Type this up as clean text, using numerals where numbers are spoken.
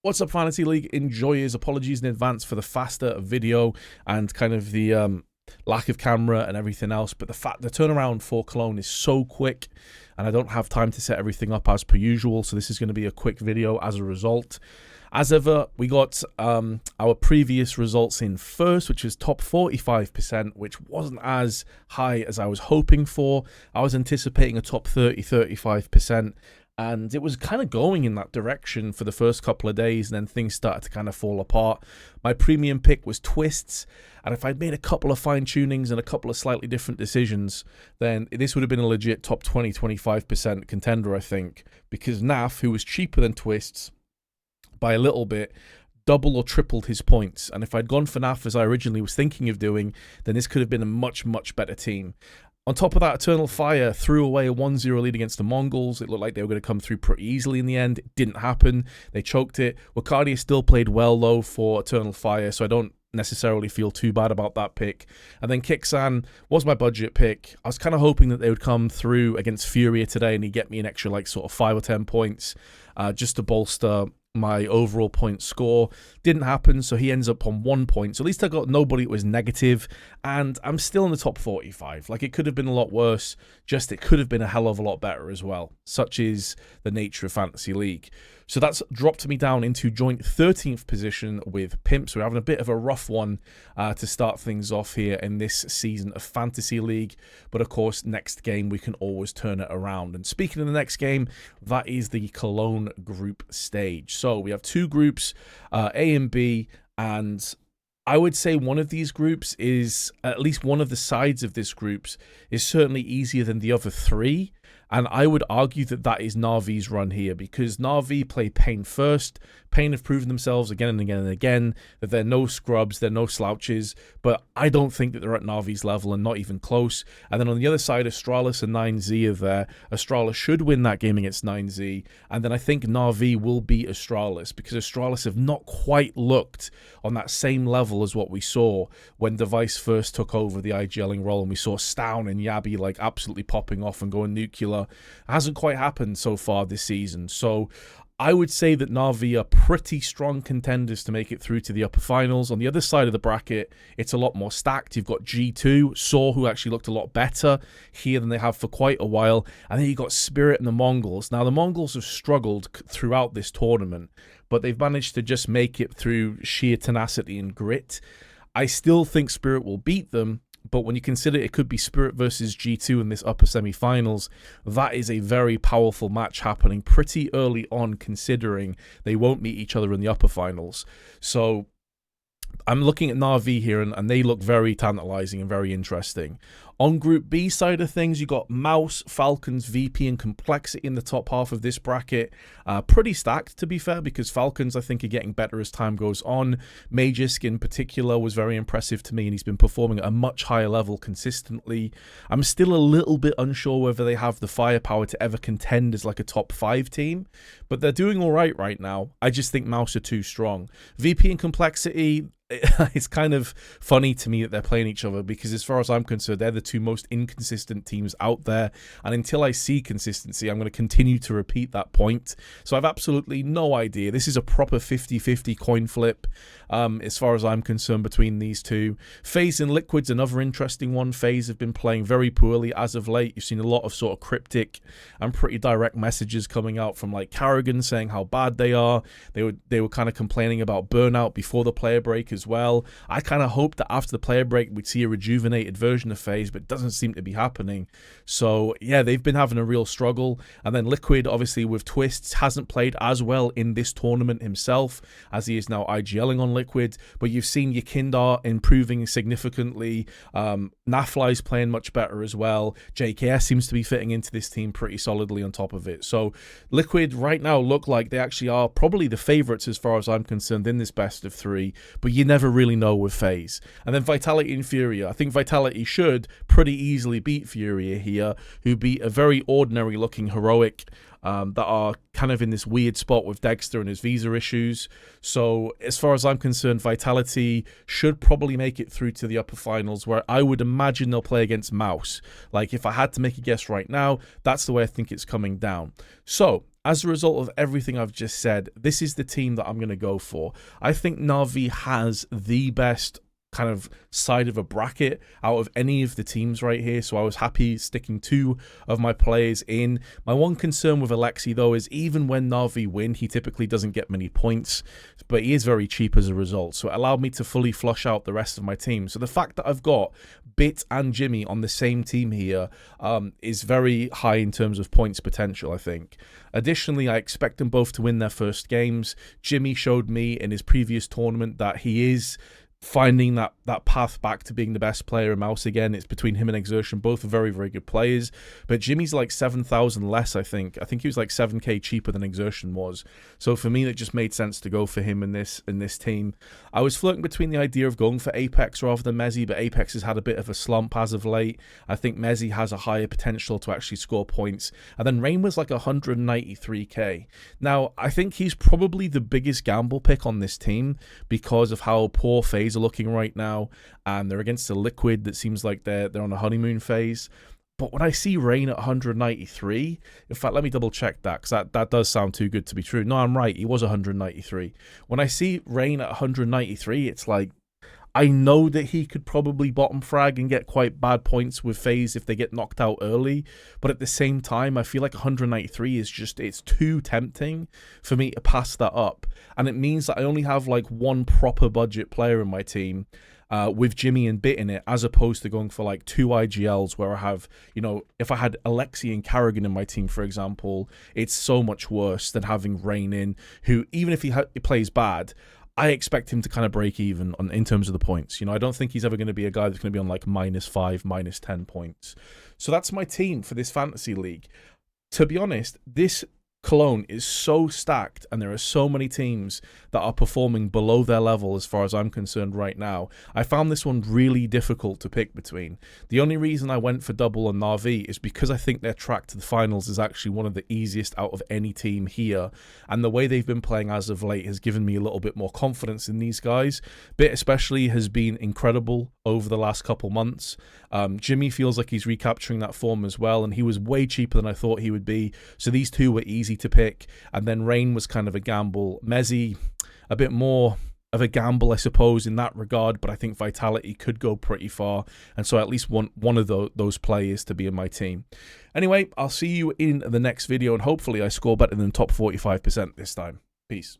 What's up, Fantasy League enjoyers? Apologies in advance for the faster video and kind of the lack of camera and everything else, but the turnaround for Cologne is so quick and I don't have time to set everything up as per usual, so this is going to be a quick video as a result. As ever, we got our previous results in first, which was top 45%, which wasn't as high as I was hoping for. I was anticipating a top 30-35%. And it was kind of going in that direction for the first couple of days, and then things started to kind of fall apart. My premium pick was Twists, and if I'd made a couple of fine-tunings and a couple of slightly different decisions, then this would have been a legit top 20-25% contender, I think, because NAF, who was cheaper than Twists by a little bit, double or tripled his points. And if I'd gone for NAF as I originally was thinking of doing, then this could have been a much, much better team. On top of that, Eternal Fire threw away a 1-0 lead against the Mongols. It looked like they were going to come through pretty easily in the end. It didn't happen. They choked it. Wakadia still played well, though, for Eternal Fire, so I don't necessarily feel too bad about that pick. And then Kixan was my budget pick. I was kind of hoping that they would come through against Furia today and he'd get me an extra, like, sort of 5 or 10 points just to bolster my overall point score. Didn't happen, so he ends up on 1 point. So at least I got nobody that was negative, and I'm still in the top 45. Like, it could have been a lot worse, just it could have been a hell of a lot better as well. Such is the nature of Fantasy League. So that's dropped me down into joint 13th position with Pimps. We're having a bit of a rough one to start things off here in this season of Fantasy League. But of course, next game, we can always turn it around. And speaking of the next game, that is the Cologne Group stage. So we have two groups, A and B, and I would say one of these groups is, at least one of the sides of this group is certainly easier than the other three. And I would argue that that is Na'Vi's run here, because Na'Vi play Pain first. Pain have proven themselves again and again and again that they're no scrubs, they're no slouches, but I don't think that they're at Na'Vi's level, and not even close. And then on the other side, Astralis and 9Z are there. Astralis should win that game against 9Z, and then I think Na'Vi will beat Astralis, because Astralis have not quite looked on that same level as what we saw when Device first took over the IGLing role, and we saw Stown and Yabi like absolutely popping off and going nuclear. It hasn't quite happened so far this season. So I would say that Na'Vi are pretty strong contenders to make it through to the upper finals. On the other side of the bracket, it's a lot more stacked. You've got G2, Saw, who actually looked a lot better here than they have for quite a while. And then you've got Spirit and the Mongols. Now, the Mongols have struggled throughout this tournament, but they've managed to just make it through sheer tenacity and grit. I still think Spirit will beat them, but when you consider it could be Spirit versus G2 in this upper semi-finals, that is a very powerful match happening pretty early on, considering they won't meet each other in the upper finals. So I'm looking at Na'Vi here, and they look very tantalizing and very interesting. On Group B side of things, you got Mouse, Falcons, VP, and Complexity in the top half of this bracket. Pretty stacked, to be fair, because Falcons, I think, are getting better as time goes on. Magisk, in particular, was very impressive to me, and he's been performing at a much higher level consistently. I'm still a little bit unsure whether they have the firepower to ever contend as like a top 5 team, but they're doing all right now. I just think Mouse are too strong. VP and Complexity, it's kind of funny to me that they're playing each other, because as far as I'm concerned, they're the two most inconsistent teams out there, and until I see consistency, I'm going to continue to repeat that point. So I've absolutely no idea. This is a proper 50-50 coin flip as far as I'm concerned between these two. FaZe and Liquid's another interesting one. FaZe have been playing very poorly as of late. You've seen a lot of sort of cryptic and pretty direct messages coming out from like Carrigan saying how bad they are. They were kind of complaining about burnout before the player break as well. I kind of hoped that after the player break we'd see a rejuvenated version of FaZe, but it doesn't seem to be happening. So yeah, they've been having a real struggle. And then Liquid, obviously with Twists, hasn't played as well in this tournament himself, as he is now IGLing on Liquid, but you've seen Yakindar improving significantly. Nafly's playing much better as well. JKS seems to be fitting into this team pretty solidly on top of it. So Liquid right now look like they actually are probably the favourites as far as I'm concerned in this best of 3, but you never really know with FaZe. And then Vitality and Furia. I think Vitality should pretty easily beat Furia here, who beat a very ordinary looking Heroic that are kind of in this weird spot with Dexter and his visa issues. So as far as I'm concerned, Vitality should probably make it through to the upper finals, where I would imagine they'll play against Mouse. Like, if I had to make a guess right now, that's the way I think it's coming down. So as a result of everything I've just said, this is the team that I'm going to go for. I think Na'Vi has the best kind of side of a bracket out of any of the teams right here, so I was happy sticking 2 of my players in. My one concern with Alexi though is even when Na'Vi win, he typically doesn't get many points, but he is very cheap as a result, so it allowed me to fully flush out the rest of my team. So the fact that I've got Bit and Jimmy on the same team here is very high in terms of points potential, I think. Additionally, I expect them both to win their first games. Jimmy showed me in his previous tournament that he is finding that path back to being the best player in Mouse again. It's between him and Exertion, both are very, very good players, but Jimmy's like 7,000 less, I think he was like 7k cheaper than Exertion was, so for me it just made sense to go for him in this team. I was flirting between the idea of going for Apex rather than Mezzi, but Apex has had a bit of a slump as of late. I think Mezzi has a higher potential to actually score points, and then Rain was like 193k. Now I think he's probably the biggest gamble pick on this team because of how poor FaZe are looking right now, and they're against a Liquid that seems like they're on a honeymoon phase. But when I see Rain at 193, in fact, let me double check that, because that does sound too good to be true. No, I'm right, he was 193. When I see Rain at 193, it's like, I know that he could probably bottom frag and get quite bad points with FaZe if they get knocked out early, but at the same time, I feel like 193 is just, it's too tempting for me to pass that up, and it means that I only have like one proper budget player in my team, with Jimmy and Bit in it, as opposed to going for like 2 IGLs where I have, you know, if I had Alexi and Carrigan in my team, for example, it's so much worse than having Rain in, who, even if he plays bad, I expect him to kind of break even in terms of the points. You know, I don't think he's ever going to be a guy that's going to be on like -5, -10 points. So that's my team for this fantasy league. To be honest, this Cologne is so stacked, and there are so many teams that are performing below their level as far as I'm concerned right now. I found this one really difficult to pick between. The only reason I went for Double and Na'Vi is because I think their track to the finals is actually one of the easiest out of any team here, and the way they've been playing as of late has given me a little bit more confidence in these guys. Bit especially has been incredible over the last couple months. Jimmy feels like he's recapturing that form as well, and he was way cheaper than I thought he would be, so these two were easy to pick. And then Rain was kind of a gamble. Mezzi, a bit more of a gamble, I suppose, in that regard, but I think Vitality could go pretty far, and so I at least want one of those players to be in my team. Anyway, I'll see you in the next video, and hopefully I score better than top 45% this time. Peace.